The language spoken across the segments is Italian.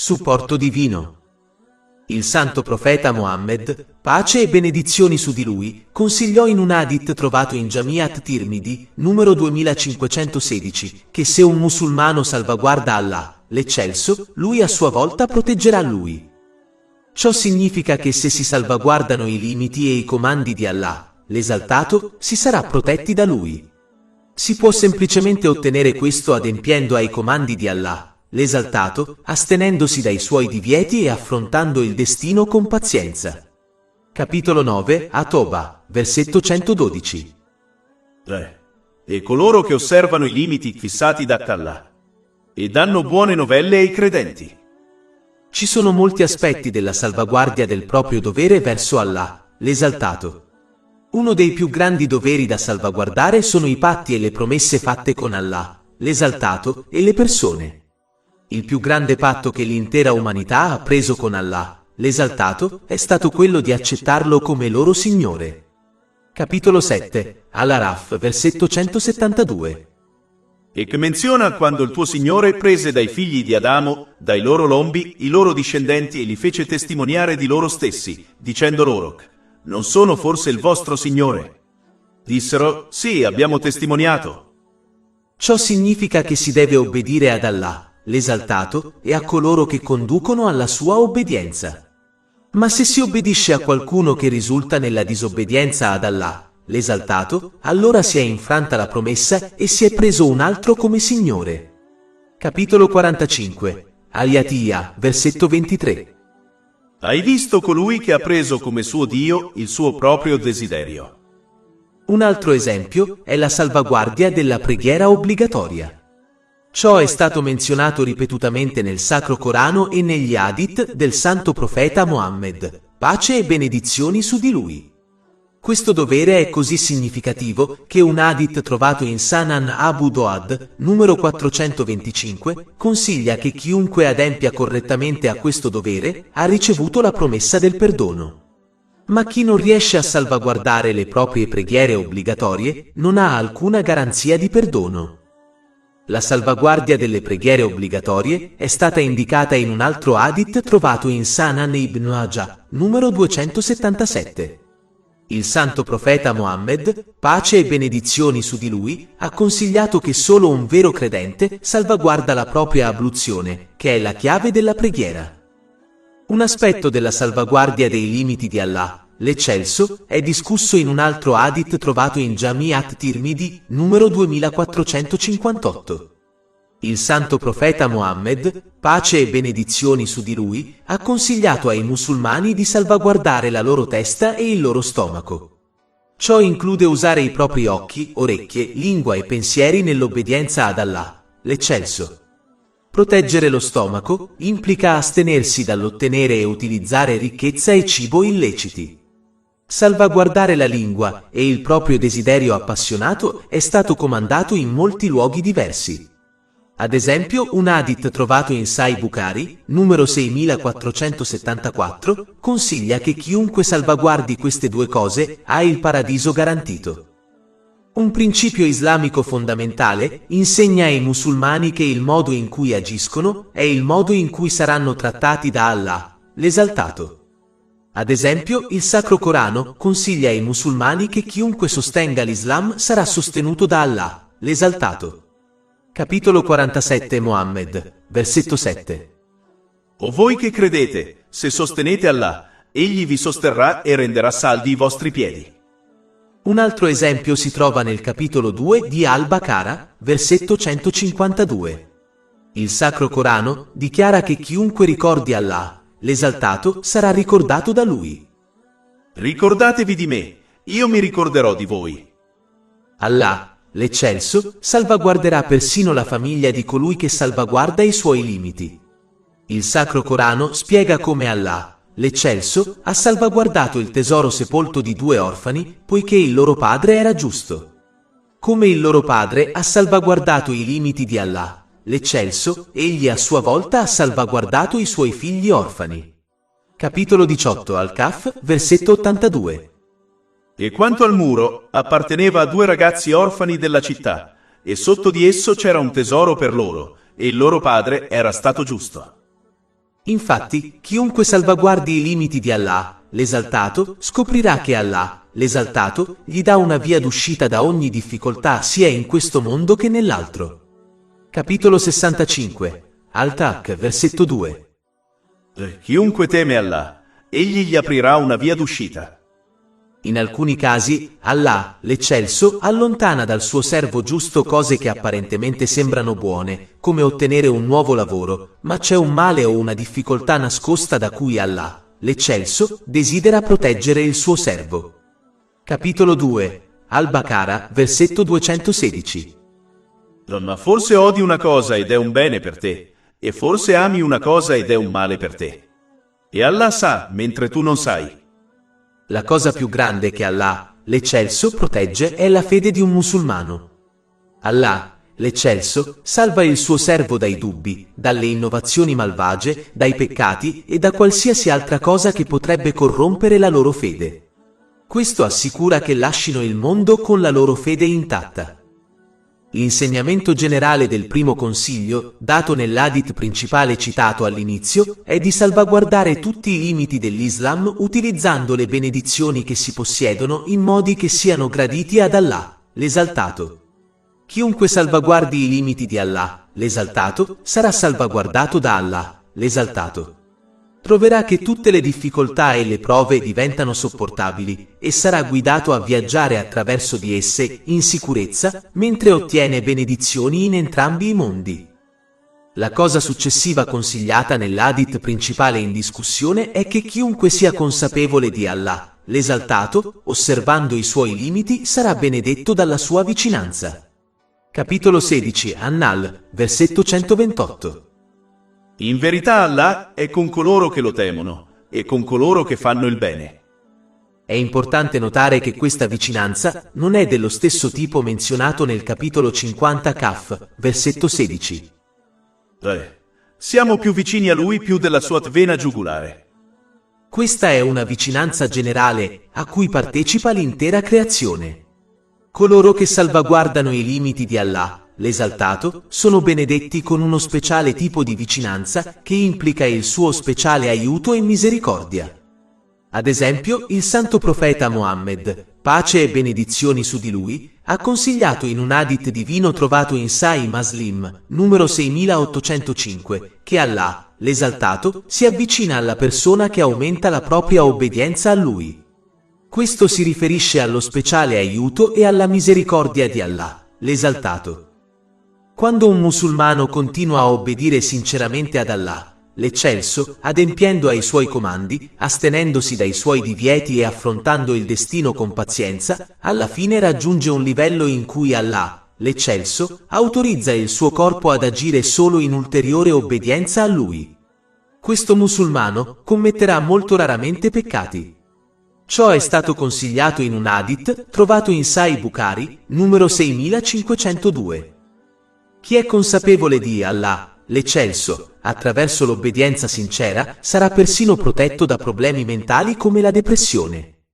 Supporto divino. Il santo profeta Mohammed, pace e benedizioni su di lui, consigliò in un hadith trovato in Jami' at-Tirmidhi, numero 2516, che se un musulmano salvaguarda Allah, l'eccelso, lui a sua volta proteggerà lui. Ciò significa che se si salvaguardano i limiti e i comandi di Allah, l'esaltato, si sarà protetti da lui. Si può semplicemente ottenere questo adempiendo ai comandi di Allah, l'esaltato, astenendosi dai suoi divieti e affrontando il destino con pazienza. Capitolo 9, At-Toba, versetto 112. 3. E coloro che osservano i limiti fissati da Allah e danno buone novelle ai credenti. Ci sono molti aspetti della salvaguardia del proprio dovere verso Allah, l'esaltato. Uno dei più grandi doveri da salvaguardare sono i patti e le promesse fatte con Allah, l'esaltato, e le persone. Il più grande patto che l'intera umanità ha preso con Allah, l'esaltato, è stato quello di accettarlo come loro Signore. Capitolo 7, Al-Araf, versetto 172. E che menziona quando il tuo Signore prese dai figli di Adamo, dai loro lombi, i loro discendenti e li fece testimoniare di loro stessi, dicendo loro: non sono forse il vostro Signore? Dissero: sì, abbiamo testimoniato. Ciò significa che si deve obbedire ad Allah, l'esaltato, e a coloro che conducono alla sua obbedienza. Ma se si obbedisce a qualcuno che risulta nella disobbedienza ad Allah, l'esaltato, allora si è infranta la promessa e si è preso un altro come Signore. Capitolo 45, Al-Yatiyah, versetto 23. Hai visto colui che ha preso come suo Dio il suo proprio desiderio. Un altro esempio è la salvaguardia della preghiera obbligatoria. Ciò è stato menzionato ripetutamente nel Sacro Corano e negli hadith del santo profeta Mohammed, pace e benedizioni su di lui. Questo dovere è così significativo che un hadith trovato in Sunan Abu Dawud, numero 425, consiglia che chiunque adempia correttamente a questo dovere ha ricevuto la promessa del perdono. Ma chi non riesce a salvaguardare le proprie preghiere obbligatorie non ha alcuna garanzia di perdono. La salvaguardia delle preghiere obbligatorie è stata indicata in un altro hadith trovato in Sunan Ibn Majah, numero 277. Il santo profeta Mohammed, pace e benedizioni su di lui, ha consigliato che solo un vero credente salvaguarda la propria abluzione, che è la chiave della preghiera. Un aspetto della salvaguardia dei limiti di Allah, l'eccelso, è discusso in un altro hadith trovato in Jami' at-Tirmidhi, numero 2458. Il santo profeta Mohammed, pace e benedizioni su di lui, ha consigliato ai musulmani di salvaguardare la loro testa e il loro stomaco. Ciò include usare i propri occhi, orecchie, lingua e pensieri nell'obbedienza ad Allah, l'eccelso. Proteggere lo stomaco implica astenersi dall'ottenere e utilizzare ricchezza e cibo illeciti. Salvaguardare la lingua e il proprio desiderio appassionato è stato comandato in molti luoghi diversi. Ad esempio, un hadith trovato in Sahih Bukhari, numero 6474, consiglia che chiunque salvaguardi queste due cose ha il paradiso garantito. Un principio islamico fondamentale insegna ai musulmani che il modo in cui agiscono è il modo in cui saranno trattati da Allah, l'esaltato. Ad esempio, il Sacro Corano consiglia ai musulmani che chiunque sostenga l'Islam sarà sostenuto da Allah, l'esaltato. Capitolo 47 Mohammed, versetto 7. O voi che credete, se sostenete Allah, egli vi sosterrà e renderà saldi i vostri piedi. Un altro esempio si trova nel capitolo 2 di Al-Baqarah, versetto 152. Il Sacro Corano dichiara che chiunque ricordi Allah, l'esaltato, sarà ricordato da lui. Ricordatevi di me, io mi ricorderò di voi. Allah, l'eccelso, salvaguarderà persino la famiglia di colui che salvaguarda i suoi limiti. Il Sacro Corano spiega come Allah, l'eccelso, ha salvaguardato il tesoro sepolto di due orfani, poiché il loro padre era giusto. Come il loro padre ha salvaguardato i limiti di Allah, l'eccelso, egli a sua volta ha salvaguardato i suoi figli orfani. Capitolo 18 Al-Kahf, versetto 82. E quanto al muro, apparteneva a due ragazzi orfani della città, e sotto di esso c'era un tesoro per loro, e il loro padre era stato giusto. Infatti, chiunque salvaguardi i limiti di Allah, l'esaltato, scoprirà che Allah, l'esaltato, gli dà una via d'uscita da ogni difficoltà sia in questo mondo che nell'altro. Capitolo 65. Al-Tak, versetto 2. Chiunque teme Allah, egli gli aprirà una via d'uscita. In alcuni casi, Allah, l'Eccelso, allontana dal suo servo giusto cose che apparentemente sembrano buone, come ottenere un nuovo lavoro, ma c'è un male o una difficoltà nascosta da cui Allah, l'Eccelso, desidera proteggere il suo servo. Capitolo 2. Al-Baqara, versetto 216. Ma forse odi una cosa ed è un bene per te, e forse ami una cosa ed è un male per te. E Allah sa, mentre tu non sai. La cosa più grande che Allah, l'Eccelso, protegge è la fede di un musulmano. Allah, l'Eccelso, salva il suo servo dai dubbi, dalle innovazioni malvagie, dai peccati e da qualsiasi altra cosa che potrebbe corrompere la loro fede. Questo assicura che lascino il mondo con la loro fede intatta. L'insegnamento generale del primo consiglio, dato nell'hadith principale citato all'inizio, è di salvaguardare tutti i limiti dell'Islam utilizzando le benedizioni che si possiedono in modi che siano graditi ad Allah, l'esaltato. Chiunque salvaguardi i limiti di Allah, l'esaltato, sarà salvaguardato da Allah, l'esaltato. Troverà che tutte le difficoltà e le prove diventano sopportabili e sarà guidato a viaggiare attraverso di esse in sicurezza mentre ottiene benedizioni in entrambi i mondi. La cosa successiva consigliata nell'hadith principale in discussione è che chiunque sia consapevole di Allah, l'esaltato, osservando i suoi limiti, sarà benedetto dalla sua vicinanza. Capitolo 16, An-Nahl, versetto 128. In verità Allah è con coloro che lo temono e con coloro che fanno il bene. È importante notare che questa vicinanza non è dello stesso tipo menzionato nel capitolo 50 Kaf, versetto 16. Siamo più vicini a lui più della sua vena giugulare. Questa è una vicinanza generale a cui partecipa l'intera creazione. Coloro che salvaguardano i limiti di Allah, l'esaltato, sono benedetti con uno speciale tipo di vicinanza che implica il suo speciale aiuto e misericordia. Ad esempio, il santo profeta Mohammed, pace e benedizioni su di lui, ha consigliato in un hadith divino trovato in Sahih Muslim, numero 6805, che Allah, l'esaltato, si avvicina alla persona che aumenta la propria obbedienza a lui. Questo si riferisce allo speciale aiuto e alla misericordia di Allah, l'esaltato. Quando un musulmano continua a obbedire sinceramente ad Allah, l'Eccelso, adempiendo ai suoi comandi, astenendosi dai suoi divieti e affrontando il destino con pazienza, alla fine raggiunge un livello in cui Allah, l'Eccelso, autorizza il suo corpo ad agire solo in ulteriore obbedienza a lui. Questo musulmano commetterà molto raramente peccati. Ciò è stato consigliato in un hadith trovato in Sahih Bukhari, numero 6502. Chi è consapevole di Allah, l'Eccelso, attraverso l'obbedienza sincera, sarà persino protetto da problemi mentali come la depressione.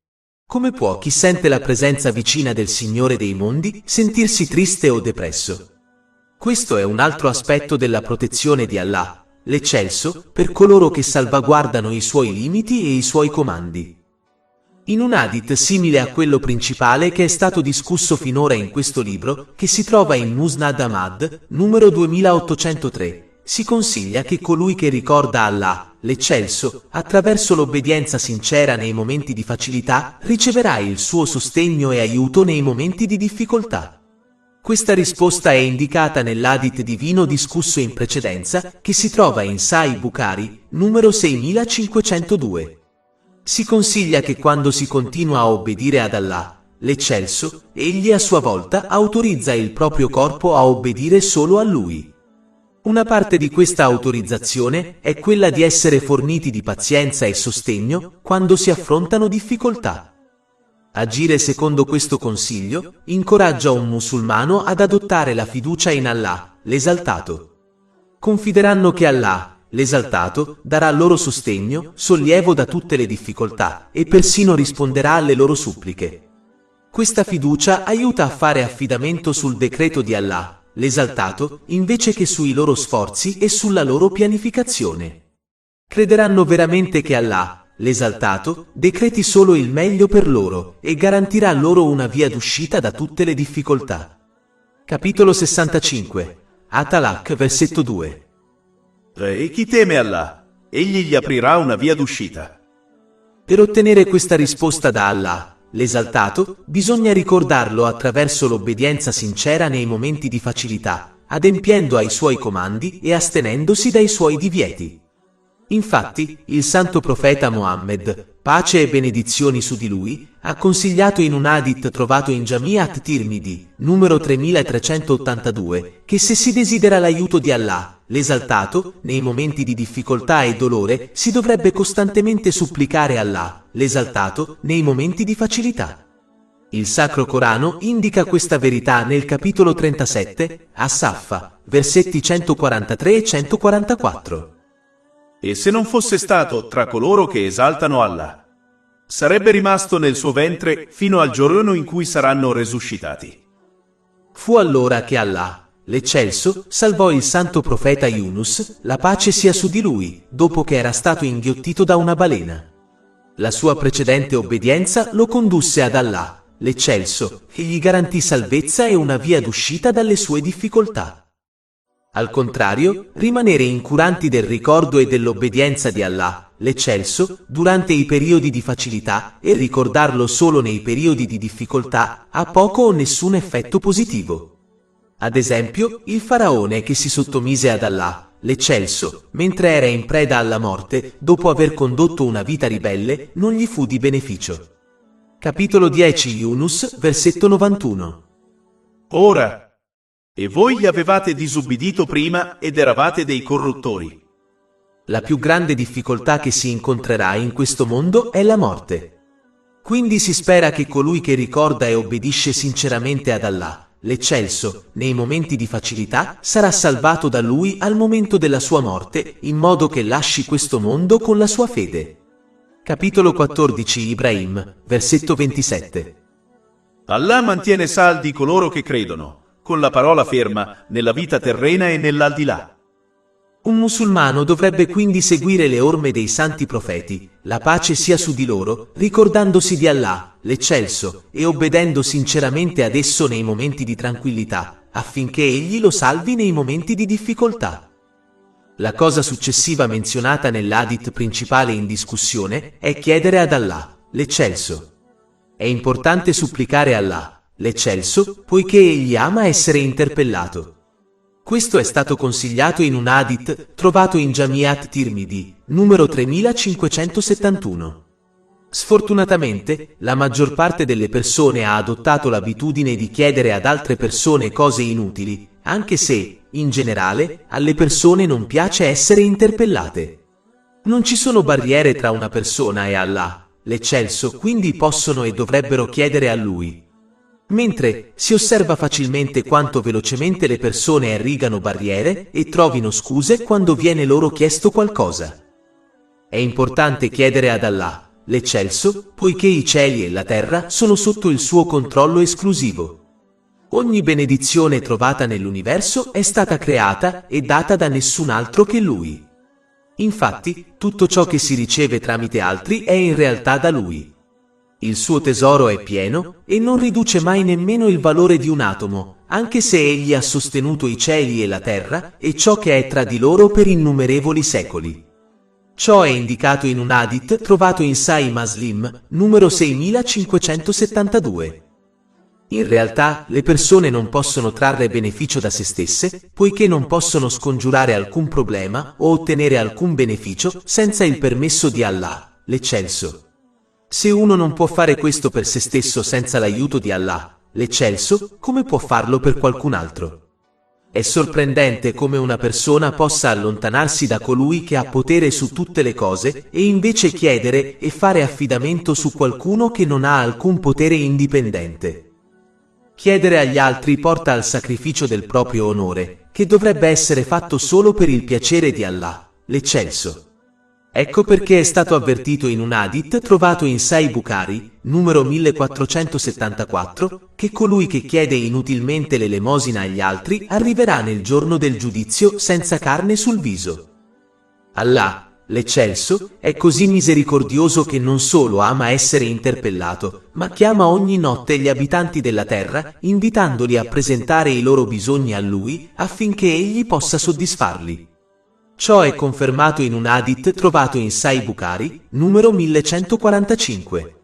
Come può chi sente la presenza vicina del Signore dei mondi sentirsi triste o depresso? Questo è un altro aspetto della protezione di Allah, l'Eccelso, per coloro che salvaguardano i suoi limiti e i suoi comandi. In un hadith simile a quello principale che è stato discusso finora in questo libro, che si trova in Musnad Ahmad, numero 2803, si consiglia che colui che ricorda Allah, l'Eccelso, attraverso l'obbedienza sincera nei momenti di facilità, riceverà il suo sostegno e aiuto nei momenti di difficoltà. Questa risposta è indicata nell'hadith divino discusso in precedenza, che si trova in Sahih Bukhari, numero 6502. Si consiglia che quando si continua a obbedire ad Allah, l'Eccelso, egli a sua volta autorizza il proprio corpo a obbedire solo a lui. Una parte di questa autorizzazione è quella di essere forniti di pazienza e sostegno quando si affrontano difficoltà. Agire secondo questo consiglio incoraggia un musulmano ad adottare la fiducia in Allah, l'esaltato. Confideranno che Allah, l'esaltato, darà loro sostegno, sollievo da tutte le difficoltà, e persino risponderà alle loro suppliche. Questa fiducia aiuta a fare affidamento sul decreto di Allah, l'esaltato, invece che sui loro sforzi e sulla loro pianificazione. Crederanno veramente che Allah, l'esaltato, decreti solo il meglio per loro e garantirà loro una via d'uscita da tutte le difficoltà. Capitolo 65. At-Talaq, versetto 2. E chi teme Allah, egli gli aprirà una via d'uscita. Per ottenere questa risposta da Allah, l'esaltato, bisogna ricordarlo attraverso l'obbedienza sincera nei momenti di facilità, adempiendo ai suoi comandi e astenendosi dai suoi divieti. Infatti, il santo profeta Mohammed, pace e benedizioni su di lui, ha consigliato in un hadith trovato in Jami' at-Tirmidhi, numero 3382, che se si desidera l'aiuto di Allah, l'esaltato, nei momenti di difficoltà e dolore, si dovrebbe costantemente supplicare Allah, l'esaltato, nei momenti di facilità. Il Sacro Corano indica questa verità nel capitolo 37, As-Saffa, versetti 143 e 144. E se non fosse stato tra coloro che esaltano Allah, sarebbe rimasto nel suo ventre fino al giorno in cui saranno resuscitati. Fu allora che Allah, l'Eccelso, salvò il santo profeta Yunus, la pace sia su di lui, dopo che era stato inghiottito da una balena. La sua precedente obbedienza lo condusse ad Allah, l'Eccelso, che gli garantì salvezza e una via d'uscita dalle sue difficoltà. Al contrario, rimanere incuranti del ricordo e dell'obbedienza di Allah, l'Eccelso, durante i periodi di facilità e ricordarlo solo nei periodi di difficoltà ha poco o nessun effetto positivo. Ad esempio, il faraone che si sottomise ad Allah, l'Eccelso, mentre era in preda alla morte, dopo aver condotto una vita ribelle, non gli fu di beneficio. Capitolo 10 Yunus, versetto 91. Ora, e voi gli avevate disubbidito prima ed eravate dei corruttori. La più grande difficoltà che si incontrerà in questo mondo è la morte. Quindi si spera che colui che ricorda e obbedisce sinceramente ad Allah, l'Eccelso, nei momenti di facilità, sarà salvato da lui al momento della sua morte, in modo che lasci questo mondo con la sua fede. Capitolo 14 Ibrahim, versetto 27. Allah mantiene saldi coloro che credono, con la parola ferma, nella vita terrena e nell'aldilà. Un musulmano dovrebbe quindi seguire le orme dei santi profeti, la pace sia su di loro, ricordandosi di Allah, l'Eccelso, e obbedendo sinceramente ad esso nei momenti di tranquillità, affinché egli lo salvi nei momenti di difficoltà. La cosa successiva menzionata nell'hadith principale in discussione è chiedere ad Allah, l'Eccelso. È importante supplicare Allah, l'Eccelso, poiché egli ama essere interpellato. Questo è stato consigliato in un hadith trovato in Jami' at-Tirmidhi, numero 3571. Sfortunatamente, la maggior parte delle persone ha adottato l'abitudine di chiedere ad altre persone cose inutili, anche se, in generale, alle persone non piace essere interpellate. Non ci sono barriere tra una persona e Allah, l'Eccelso, quindi possono e dovrebbero chiedere a Lui. Mentre si osserva facilmente quanto velocemente le persone irrigano barriere e trovino scuse quando viene loro chiesto qualcosa. È importante chiedere ad Allah, l'Eccelso, poiché i cieli e la terra sono sotto il suo controllo esclusivo. Ogni benedizione trovata nell'universo è stata creata e data da nessun altro che Lui. Infatti, tutto ciò che si riceve tramite altri è in realtà da Lui. Il suo tesoro è pieno e non riduce mai nemmeno il valore di un atomo, anche se egli ha sostenuto i cieli e la terra e ciò che è tra di loro per innumerevoli secoli. Ciò è indicato in un hadith trovato in Sahih Muslim, numero 6572. In realtà, le persone non possono trarre beneficio da se stesse, poiché non possono scongiurare alcun problema o ottenere alcun beneficio senza il permesso di Allah, l'Eccelso. Se uno non può fare questo per se stesso senza l'aiuto di Allah, l'Eccelso, come può farlo per qualcun altro? È sorprendente come una persona possa allontanarsi da colui che ha potere su tutte le cose e invece chiedere e fare affidamento su qualcuno che non ha alcun potere indipendente. Chiedere agli altri porta al sacrificio del proprio onore, che dovrebbe essere fatto solo per il piacere di Allah, l'Eccelso. Ecco perché è stato avvertito in un hadith trovato in Sahih Bukhari, numero 1474, che colui che chiede inutilmente l'elemosina agli altri arriverà nel giorno del giudizio senza carne sul viso. Allah, l'Eccelso, è così misericordioso che non solo ama essere interpellato, ma chiama ogni notte gli abitanti della terra, invitandoli a presentare i loro bisogni a lui, affinché egli possa soddisfarli. Ciò è confermato in un hadith trovato in Sahih Bukhari, numero 1145.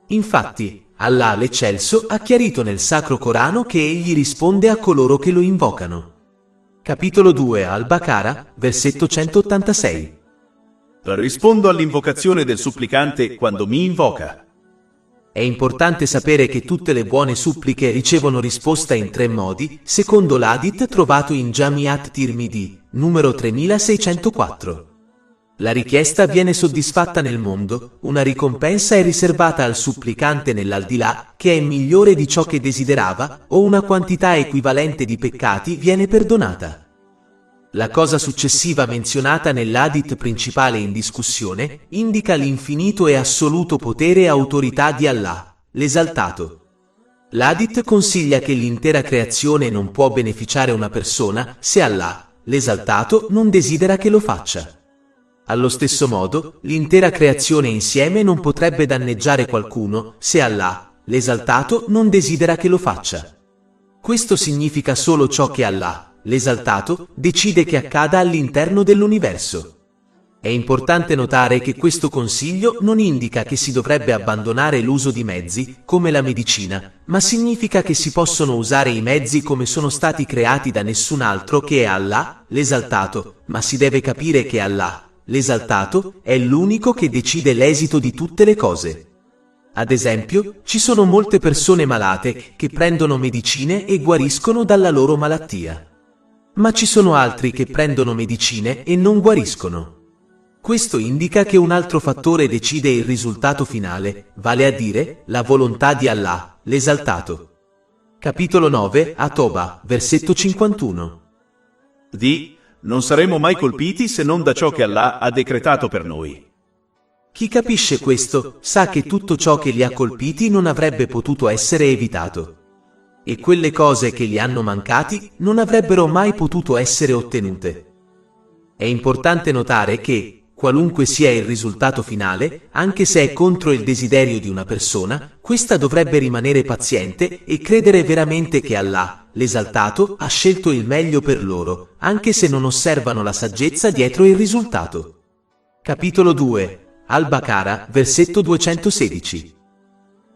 Infatti, Allah l'Eccelso ha chiarito nel Sacro Corano che egli risponde a coloro che lo invocano. Capitolo 2 Al-Baqarah, versetto 186. Rispondo all'invocazione del supplicante quando mi invoca. È importante sapere che tutte le buone suppliche ricevono risposta in 3 modi, secondo l'Hadith trovato in Jami'at Tirmidhi, numero 3604. La richiesta viene soddisfatta nel mondo, una ricompensa è riservata al supplicante nell'aldilà, che è migliore di ciò che desiderava, o una quantità equivalente di peccati viene perdonata. La cosa successiva menzionata nell'hadith principale in discussione indica l'infinito e assoluto potere e autorità di Allah, l'esaltato. L'hadith consiglia che l'intera creazione non può beneficiare una persona se Allah, l'esaltato, non desidera che lo faccia. Allo stesso modo, l'intera creazione insieme non potrebbe danneggiare qualcuno se Allah, l'esaltato, non desidera che lo faccia. Questo significa solo ciò che Allah, l'esaltato, decide che accada all'interno dell'universo. È importante notare che questo consiglio non indica che si dovrebbe abbandonare l'uso di mezzi, come la medicina, ma significa che si possono usare i mezzi come sono stati creati da nessun altro che Allah, l'esaltato, ma si deve capire che Allah, l'esaltato, è l'unico che decide l'esito di tutte le cose. Ad esempio, ci sono molte persone malate che prendono medicine e guariscono dalla loro malattia. Ma ci sono altri che prendono medicine e non guariscono. Questo indica che un altro fattore decide il risultato finale, vale a dire, la volontà di Allah, l'esaltato. Capitolo 9, At-Toba, versetto 51. Non saremo mai colpiti se non da ciò che Allah ha decretato per noi. Chi capisce questo, sa che tutto ciò che li ha colpiti non avrebbe potuto essere evitato. E quelle cose che gli hanno mancati non avrebbero mai potuto essere ottenute. È importante notare che, qualunque sia il risultato finale, anche se è contro il desiderio di una persona, questa dovrebbe rimanere paziente e credere veramente che Allah, l'esaltato, ha scelto il meglio per loro, anche se non osservano la saggezza dietro il risultato. Capitolo 2 Al-Baqarah, versetto 216.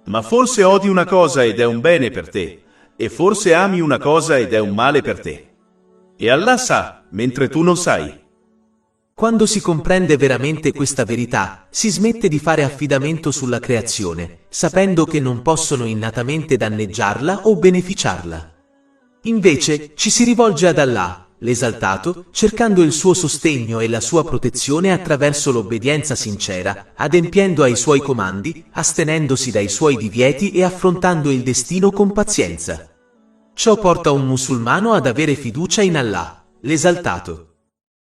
Ma forse odi una cosa ed è un bene per te, e forse ami una cosa ed è un male per te. E Allah sa, mentre tu non sai. Quando si comprende veramente questa verità, si smette di fare affidamento sulla creazione, sapendo che non possono innatamente danneggiarla o beneficiarla. Invece, ci si rivolge ad Allah, l'esaltato, cercando il suo sostegno e la sua protezione attraverso l'obbedienza sincera, adempiendo ai suoi comandi, astenendosi dai suoi divieti e affrontando il destino con pazienza. Ciò porta un musulmano ad avere fiducia in Allah, l'esaltato.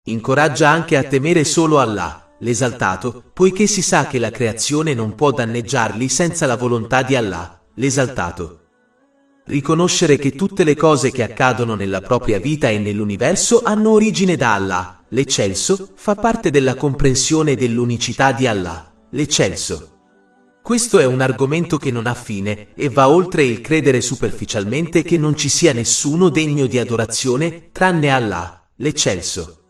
Incoraggia anche a temere solo Allah, l'esaltato, poiché si sa che la creazione non può danneggiarli senza la volontà di Allah, l'esaltato. Riconoscere che tutte le cose che accadono nella propria vita e nell'universo hanno origine da Allah, l'Eccelso, fa parte della comprensione dell'unicità di Allah, l'Eccelso. Questo è un argomento che non ha fine e va oltre il credere superficialmente che non ci sia nessuno degno di adorazione tranne Allah, l'Eccelso.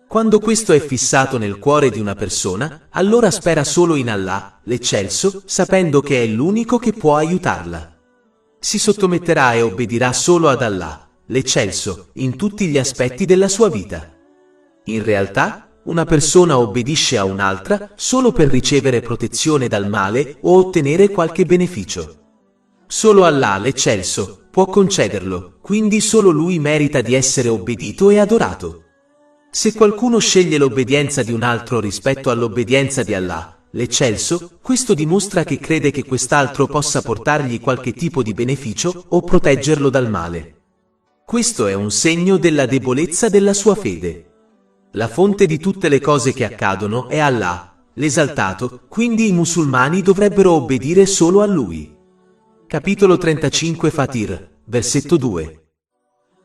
Quando questo è fissato nel cuore di una persona, allora spera solo in Allah, l'Eccelso, sapendo che è l'unico che può aiutarla. Si sottometterà e obbedirà solo ad Allah, l'Eccelso, in tutti gli aspetti della sua vita. In realtà, una persona obbedisce a un'altra solo per ricevere protezione dal male o ottenere qualche beneficio. Solo Allah, l'Eccelso, può concederlo, quindi solo Lui merita di essere obbedito e adorato. Se qualcuno sceglie l'obbedienza di un altro rispetto all'obbedienza di Allah, l'Eccelso, questo dimostra che crede che quest'altro possa portargli qualche tipo di beneficio o proteggerlo dal male. Questo è un segno della debolezza della sua fede. La fonte di tutte le cose che accadono è Allah, l'esaltato, quindi i musulmani dovrebbero obbedire solo a Lui. Capitolo 35 Fatir, versetto 2.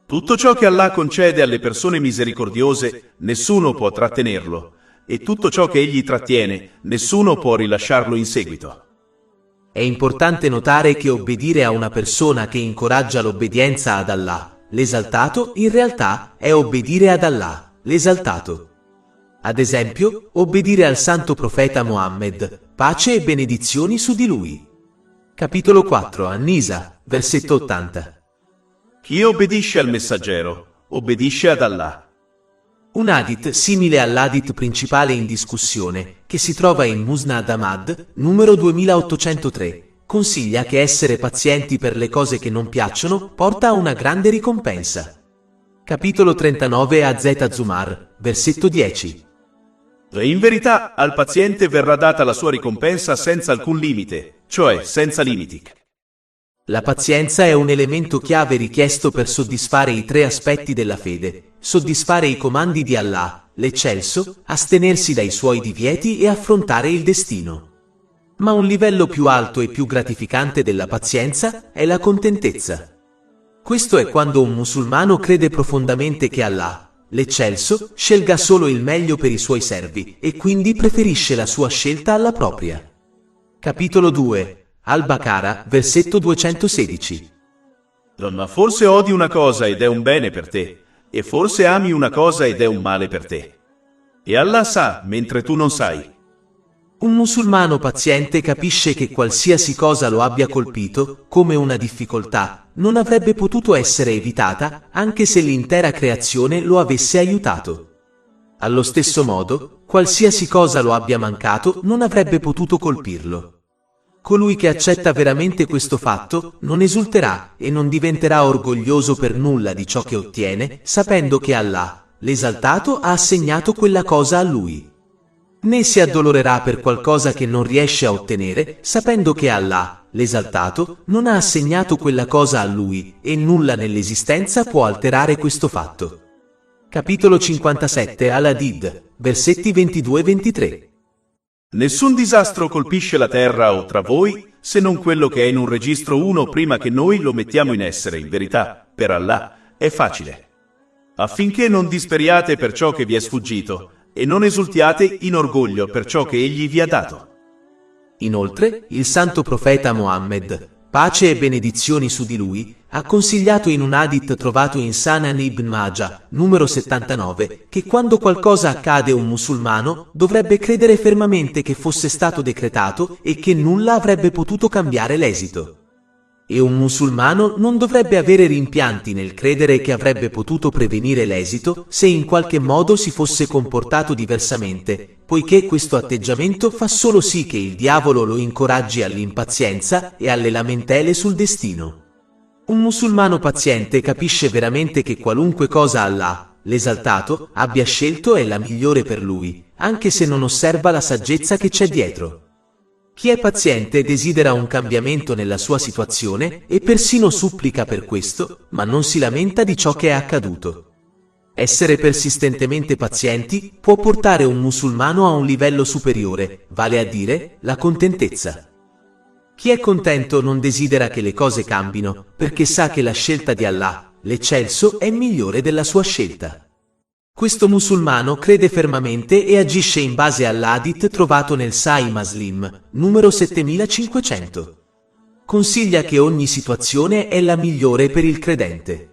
Tutto ciò che Allah concede alle persone misericordiose, nessuno può trattenerlo. e tutto ciò che egli trattiene, nessuno può rilasciarlo in seguito. È importante notare che obbedire a una persona che incoraggia l'obbedienza ad Allah, l'esaltato, in realtà è obbedire ad Allah, l'esaltato. Ad esempio, obbedire al santo profeta Mohammed, pace e benedizioni su di lui. Capitolo 4, An-Nisa, versetto 80. Chi obbedisce al messaggero, obbedisce ad Allah. Un hadith simile all'hadith principale in discussione, che si trova in Musnad Ahmad, numero 2803, consiglia che essere pazienti per le cose che non piacciono porta a una grande ricompensa. Capitolo 39 Az Zumar, versetto 10. E in verità al paziente verrà data la sua ricompensa senza alcun limite, cioè senza limiti. La pazienza è un elemento chiave richiesto per soddisfare i tre aspetti della fede: soddisfare i comandi di Allah, l'eccelso, astenersi dai suoi divieti e affrontare il destino. Ma un livello più alto e più gratificante della pazienza è la contentezza. Questo è quando un musulmano crede profondamente che Allah, l'eccelso, scelga solo il meglio per i suoi servi e quindi preferisce la sua scelta alla propria. Capitolo 2 Al-Baqarah, versetto 216. Ma forse odi una cosa ed è un bene per te, e forse ami una cosa ed è un male per te. E Allah sa, mentre tu non sai. Un musulmano paziente capisce che qualsiasi cosa lo abbia colpito, come una difficoltà, non avrebbe potuto essere evitata, anche se l'intera creazione lo avesse aiutato. Allo stesso modo, qualsiasi cosa lo abbia mancato non avrebbe potuto colpirlo. Colui che accetta veramente questo fatto non esulterà e non diventerà orgoglioso per nulla di ciò che ottiene, sapendo che Allah, l'esaltato, ha assegnato quella cosa a lui. Né si addolorerà per qualcosa che non riesce a ottenere, sapendo che Allah, l'esaltato, non ha assegnato quella cosa a lui e nulla nell'esistenza può alterare questo fatto. Capitolo 57 Al-Hadid, versetti 22-23. Nessun disastro colpisce la terra o tra voi, se non quello che è in un registro 1 prima che noi lo mettiamo in essere. In verità, per Allah, è facile. Affinché non disperiate per ciò che vi è sfuggito, e non esultiate in orgoglio per ciò che egli vi ha dato. Inoltre, il santo profeta Mohammed, pace e benedizioni su di lui, ha consigliato in un hadith trovato in Sunan ibn Majah, numero 79, che quando qualcosa accade a un musulmano, dovrebbe credere fermamente che fosse stato decretato e che nulla avrebbe potuto cambiare l'esito. E un musulmano non dovrebbe avere rimpianti nel credere che avrebbe potuto prevenire l'esito se in qualche modo si fosse comportato diversamente, poiché questo atteggiamento fa solo sì che il diavolo lo incoraggi all'impazienza e alle lamentele sul destino. Un musulmano paziente capisce veramente che qualunque cosa Allah, l'esaltato, abbia scelto è la migliore per lui, anche se non osserva la saggezza che c'è dietro. Chi è paziente desidera un cambiamento nella sua situazione e persino supplica per questo, ma non si lamenta di ciò che è accaduto. Essere persistentemente pazienti può portare un musulmano a un livello superiore, vale a dire, la contentezza. Chi è contento non desidera che le cose cambino, perché sa che la scelta di Allah, l'eccelso, è migliore della sua scelta. Questo musulmano crede fermamente e agisce in base all'hadith trovato nel Sahih Muslim, numero 7500. Consiglia che ogni situazione è la migliore per il credente.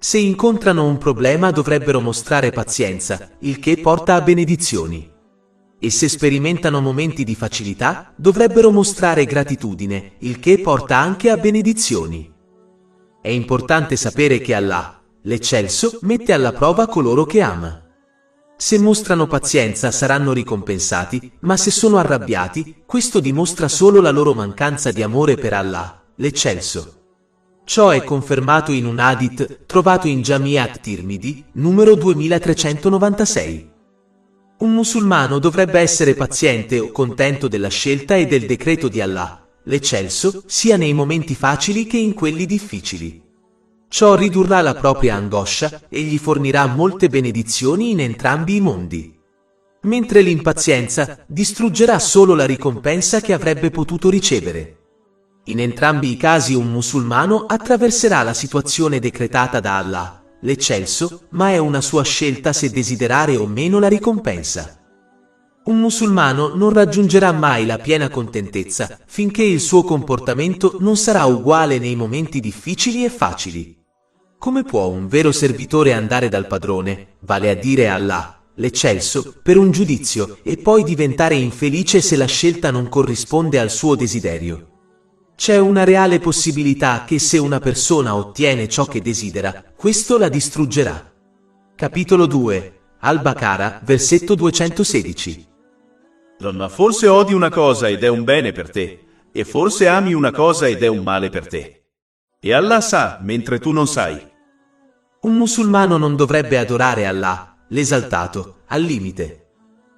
Se incontrano un problema dovrebbero mostrare pazienza, il che porta a benedizioni. E se sperimentano momenti di facilità, dovrebbero mostrare gratitudine, il che porta anche a benedizioni. È importante sapere che Allah, l'eccelso, mette alla prova coloro che ama. Se mostrano pazienza saranno ricompensati, ma se sono arrabbiati, questo dimostra solo la loro mancanza di amore per Allah, l'eccelso. Ciò è confermato in un hadith trovato in Jami' at-Tirmidhi, numero 2396. Un musulmano dovrebbe essere paziente o contento della scelta e del decreto di Allah, l'eccelso, sia nei momenti facili che in quelli difficili. Ciò ridurrà la propria angoscia e gli fornirà molte benedizioni in entrambi i mondi. Mentre l'impazienza distruggerà solo la ricompensa che avrebbe potuto ricevere. In entrambi i casi un musulmano attraverserà la situazione decretata da Allah, l'eccelso, ma è una sua scelta se desiderare o meno la ricompensa. Un musulmano non raggiungerà mai la piena contentezza finché il suo comportamento non sarà uguale nei momenti difficili e facili. Come può un vero servitore andare dal padrone, vale a dire Allah, l'Eccelso, per un giudizio e poi diventare infelice se la scelta non corrisponde al suo desiderio? C'è una reale possibilità che se una persona ottiene ciò che desidera, questo la distruggerà. Capitolo 2, Al-Baqara, versetto 216. Ma forse odi una cosa ed è un bene per te, e forse ami una cosa ed è un male per te. E Allah sa, mentre tu non sai. Un musulmano non dovrebbe adorare Allah, l'esaltato, al limite.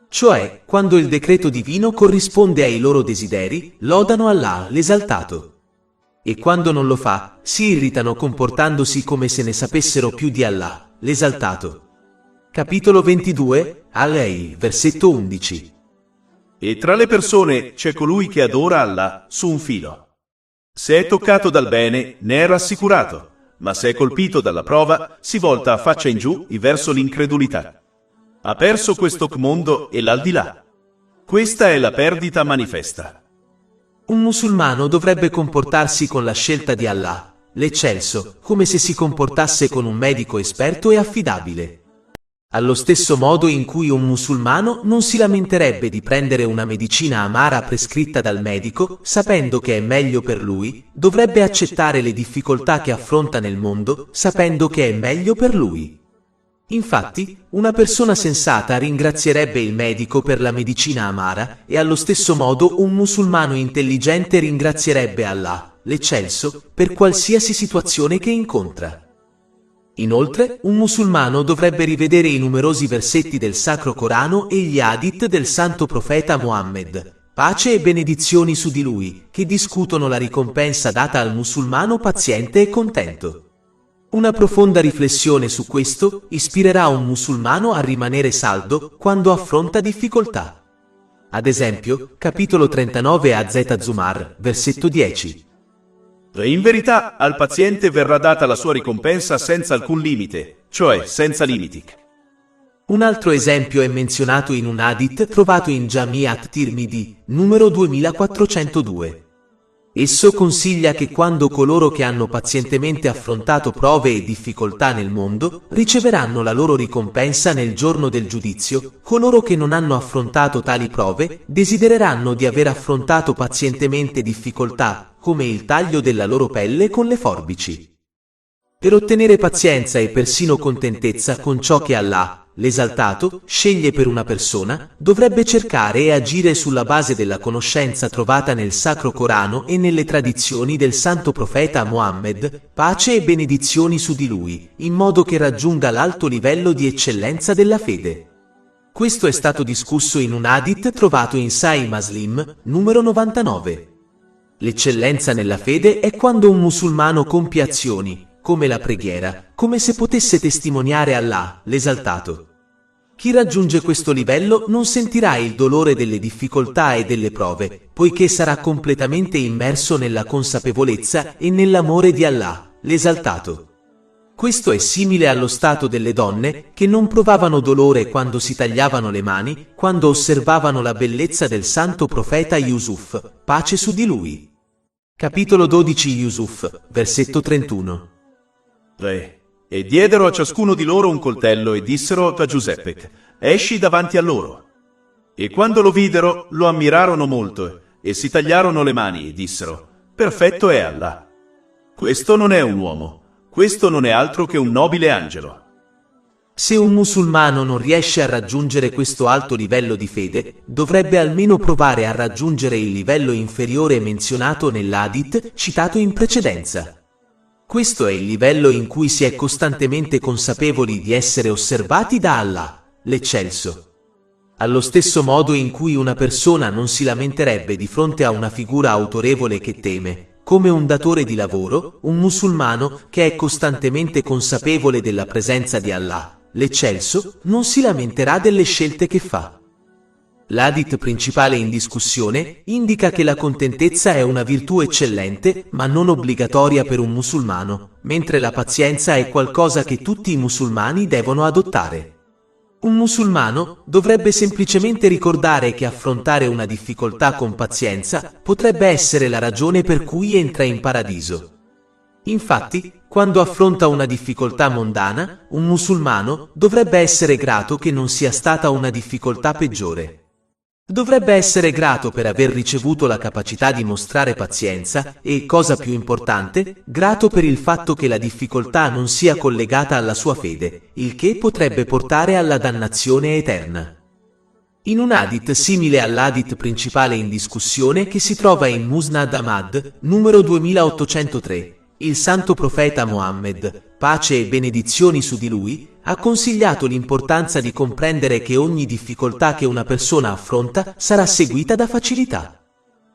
Cioè, quando il decreto divino corrisponde ai loro desideri, lodano Allah, l'esaltato. E quando non lo fa, si irritano comportandosi come se ne sapessero più di Allah, l'esaltato. Capitolo 22, Al-Lei, versetto 11. E tra le persone c'è colui che adora Allah su un filo. Se è toccato dal bene, ne è rassicurato, ma se è colpito dalla prova, si volta a faccia in giù verso l'incredulità. Ha perso questo mondo e l'aldilà. Questa è la perdita manifesta. Un musulmano dovrebbe comportarsi con la scelta di Allah, l'Eccelso, come se si comportasse con un medico esperto e affidabile. Allo stesso modo in cui un musulmano non si lamenterebbe di prendere una medicina amara prescritta dal medico, sapendo che è meglio per lui, dovrebbe accettare le difficoltà che affronta nel mondo, sapendo che è meglio per lui. Infatti, una persona sensata ringrazierebbe il medico per la medicina amara e allo stesso modo un musulmano intelligente ringrazierebbe Allah, l'Eccelso, per qualsiasi situazione che incontra. Inoltre, un musulmano dovrebbe rivedere i numerosi versetti del Sacro Corano e gli hadith del Santo Profeta Muhammad, pace e benedizioni su di lui, che discutono la ricompensa data al musulmano paziente e contento. Una profonda riflessione su questo ispirerà un musulmano a rimanere saldo quando affronta difficoltà. Ad esempio, capitolo 39 Az-Zumar, versetto 10. In verità, al paziente verrà data la sua ricompensa senza alcun limite, cioè senza limiti. Un altro esempio è menzionato in un hadith trovato in Jami' at-Tirmidhi, numero 2402. Esso consiglia che quando coloro che hanno pazientemente affrontato prove e difficoltà nel mondo riceveranno la loro ricompensa nel giorno del giudizio, coloro che non hanno affrontato tali prove desidereranno di aver affrontato pazientemente difficoltà, come il taglio della loro pelle con le forbici. Per ottenere pazienza e persino contentezza con ciò che Allah, l'esaltato, sceglie per una persona, dovrebbe cercare e agire sulla base della conoscenza trovata nel Sacro Corano e nelle tradizioni del Santo Profeta Muhammad, pace e benedizioni su di lui, in modo che raggiunga l'alto livello di eccellenza della fede. Questo è stato discusso in un hadith trovato in Sahih Muslim, numero 99. L'eccellenza nella fede è quando un musulmano compie azioni, come la preghiera, come se potesse testimoniare Allah, l'esaltato. Chi raggiunge questo livello non sentirà il dolore delle difficoltà e delle prove, poiché sarà completamente immerso nella consapevolezza e nell'amore di Allah, l'esaltato. Questo è simile allo stato delle donne che non provavano dolore quando si tagliavano le mani, quando osservavano la bellezza del santo profeta Yusuf, pace su di lui. Capitolo 12 Yusuf, versetto 31. E diedero a ciascuno di loro un coltello e dissero a Giuseppe, esci davanti a loro. E quando lo videro, lo ammirarono molto e si tagliarono le mani e dissero, perfetto è Allah. Questo non è un uomo, questo non è altro che un nobile angelo. Se un musulmano non riesce a raggiungere questo alto livello di fede, dovrebbe almeno provare a raggiungere il livello inferiore menzionato nell'hadith citato in precedenza. Questo è il livello in cui si è costantemente consapevoli di essere osservati da Allah, l'Eccelso. Allo stesso modo in cui una persona non si lamenterebbe di fronte a una figura autorevole che teme, come un datore di lavoro, un musulmano che è costantemente consapevole della presenza di Allah, l'Eccelso, non si lamenterà delle scelte che fa. L'hadith principale in discussione indica che la contentezza è una virtù eccellente ma non obbligatoria per un musulmano, mentre la pazienza è qualcosa che tutti i musulmani devono adottare. Un musulmano dovrebbe semplicemente ricordare che affrontare una difficoltà con pazienza potrebbe essere la ragione per cui entra in paradiso. Infatti, quando affronta una difficoltà mondana, un musulmano dovrebbe essere grato che non sia stata una difficoltà peggiore. Dovrebbe essere grato per aver ricevuto la capacità di mostrare pazienza e, cosa più importante, grato per il fatto che la difficoltà non sia collegata alla sua fede, il che potrebbe portare alla dannazione eterna. In un hadith simile all'hadith principale in discussione che si trova in Musnad Ahmad, numero 2803, il santo profeta Mohammed, pace e benedizioni su di lui, ha consigliato l'importanza di comprendere che ogni difficoltà che una persona affronta sarà seguita da facilità.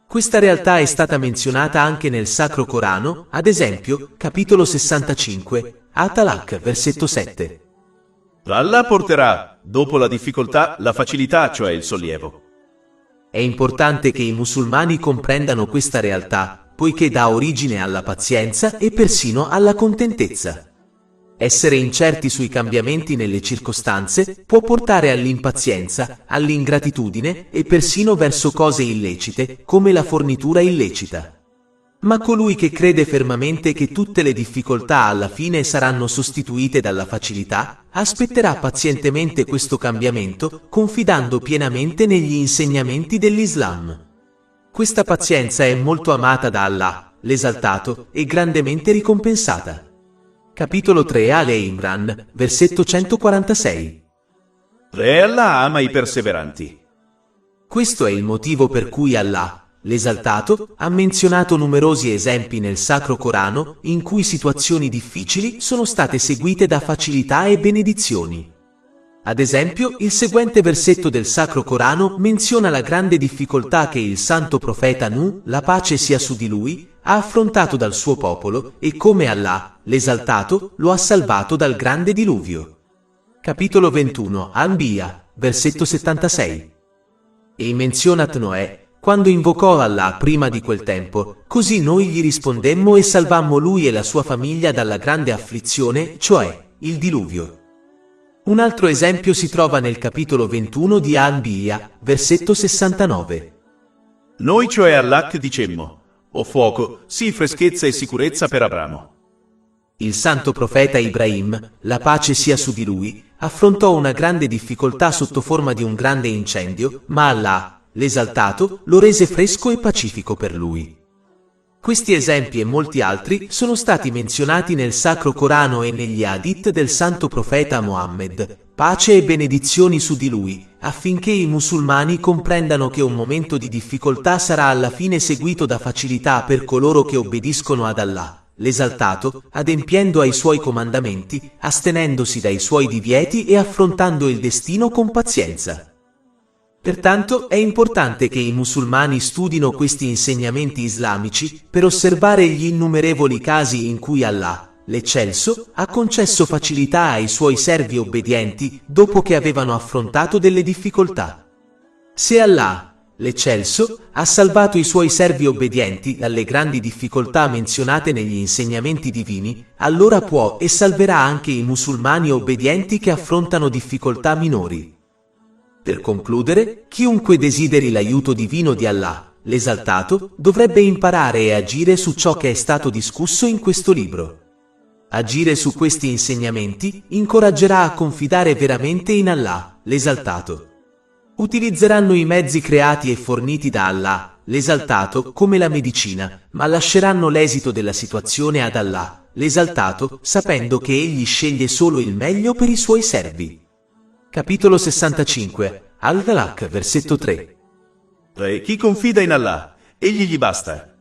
Questa realtà è stata menzionata anche nel Sacro Corano, ad esempio, capitolo 65, At-Talaq, versetto 7. Allah porterà, dopo la difficoltà, la facilità, cioè il sollievo. È importante che i musulmani comprendano questa realtà, poiché dà origine alla pazienza e persino alla contentezza. Essere incerti sui cambiamenti nelle circostanze può portare all'impazienza, all'ingratitudine e persino verso cose illecite, come la fornitura illecita. Ma colui che crede fermamente che tutte le difficoltà alla fine saranno sostituite dalla facilità, aspetterà pazientemente questo cambiamento, confidando pienamente negli insegnamenti dell'Islam. Questa pazienza è molto amata da Allah, l'Esaltato, e grandemente ricompensata. Capitolo 3 Ale Imran, versetto 146. Re Allah ama i perseveranti. Questo è il motivo per cui Allah, l'Esaltato, ha menzionato numerosi esempi nel Sacro Corano in cui situazioni difficili sono state seguite da facilità e benedizioni. Ad esempio, il seguente versetto del Sacro Corano menziona la grande difficoltà che il santo profeta Nuh, la pace sia su di lui, ha affrontato dal suo popolo e come Allah, l'Esaltato, lo ha salvato dal grande diluvio. Capitolo 21, Anbiya, versetto 76. E menzionat Noè, quando invocò Allah prima di quel tempo, così noi gli rispondemmo e salvammo lui e la sua famiglia dalla grande afflizione, cioè il diluvio. Un altro esempio si trova nel capitolo 21 di Anbiya, versetto 69. Noi cioè Allah dicemmo, o fuoco, sii freschezza e sicurezza per Abramo. Il santo profeta Ibrahim, la pace sia su di lui, affrontò una grande difficoltà sotto forma di un grande incendio, ma Allah, l'Esaltato, lo rese fresco e pacifico per lui. Questi esempi e molti altri sono stati menzionati nel Sacro Corano e negli Hadith del santo profeta Mohammed, pace e benedizioni su di lui, affinché i musulmani comprendano che un momento di difficoltà sarà alla fine seguito da facilità per coloro che obbediscono ad Allah, l'Esaltato, adempiendo ai suoi comandamenti, astenendosi dai suoi divieti e affrontando il destino con pazienza. Pertanto è importante che i musulmani studino questi insegnamenti islamici per osservare gli innumerevoli casi in cui Allah, l'Eccelso, ha concesso facilità ai suoi servi obbedienti dopo che avevano affrontato delle difficoltà. Se Allah, l'Eccelso, ha salvato i suoi servi obbedienti dalle grandi difficoltà menzionate negli insegnamenti divini, allora può e salverà anche i musulmani obbedienti che affrontano difficoltà minori. Per concludere, chiunque desideri l'aiuto divino di Allah, l'Esaltato, dovrebbe imparare e agire su ciò che è stato discusso in questo libro. Agire su questi insegnamenti incoraggerà a confidare veramente in Allah, l'Esaltato. Utilizzeranno i mezzi creati e forniti da Allah, l'Esaltato, come la medicina, ma lasceranno l'esito della situazione ad Allah, l'Esaltato, sapendo che egli sceglie solo il meglio per i suoi servi. Capitolo 65, Al-Talaq, versetto 3. Re, chi confida in Allah, egli gli basta.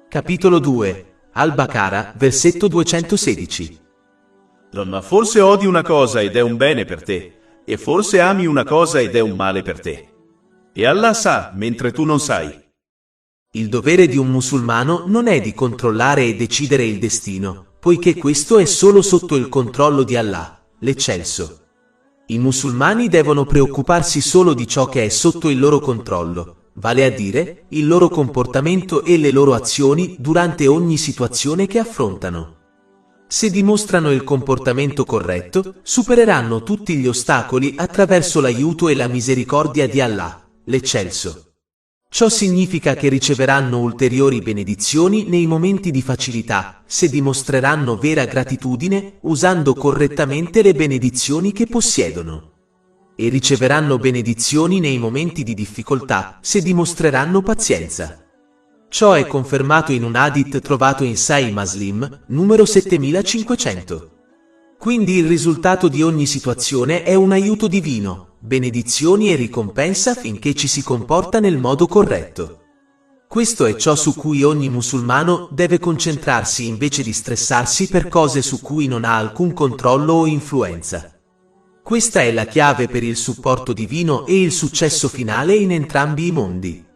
Capitolo 2, Al-Baqara, versetto 216. Ma forse odi una cosa ed è un bene per te, e forse ami una cosa ed è un male per te. E Allah sa, mentre tu non sai. Il dovere di un musulmano non è di controllare e decidere il destino, poiché questo è solo sotto il controllo di Allah, l'Eccelso. I musulmani devono preoccuparsi solo di ciò che è sotto il loro controllo, vale a dire, il loro comportamento e le loro azioni durante ogni situazione che affrontano. Se dimostrano il comportamento corretto, supereranno tutti gli ostacoli attraverso l'aiuto e la misericordia di Allah, l'Eccelso. Ciò significa che riceveranno ulteriori benedizioni nei momenti di facilità, se dimostreranno vera gratitudine usando correttamente le benedizioni che possiedono. E riceveranno benedizioni nei momenti di difficoltà, se dimostreranno pazienza. Ciò è confermato in un hadith trovato in Sahih Muslim, numero 7500. Quindi il risultato di ogni situazione è un aiuto divino, benedizioni e ricompensa finché ci si comporta nel modo corretto. Questo è ciò su cui ogni musulmano deve concentrarsi invece di stressarsi per cose su cui non ha alcun controllo o influenza. Questa è la chiave per il supporto divino e il successo finale in entrambi i mondi.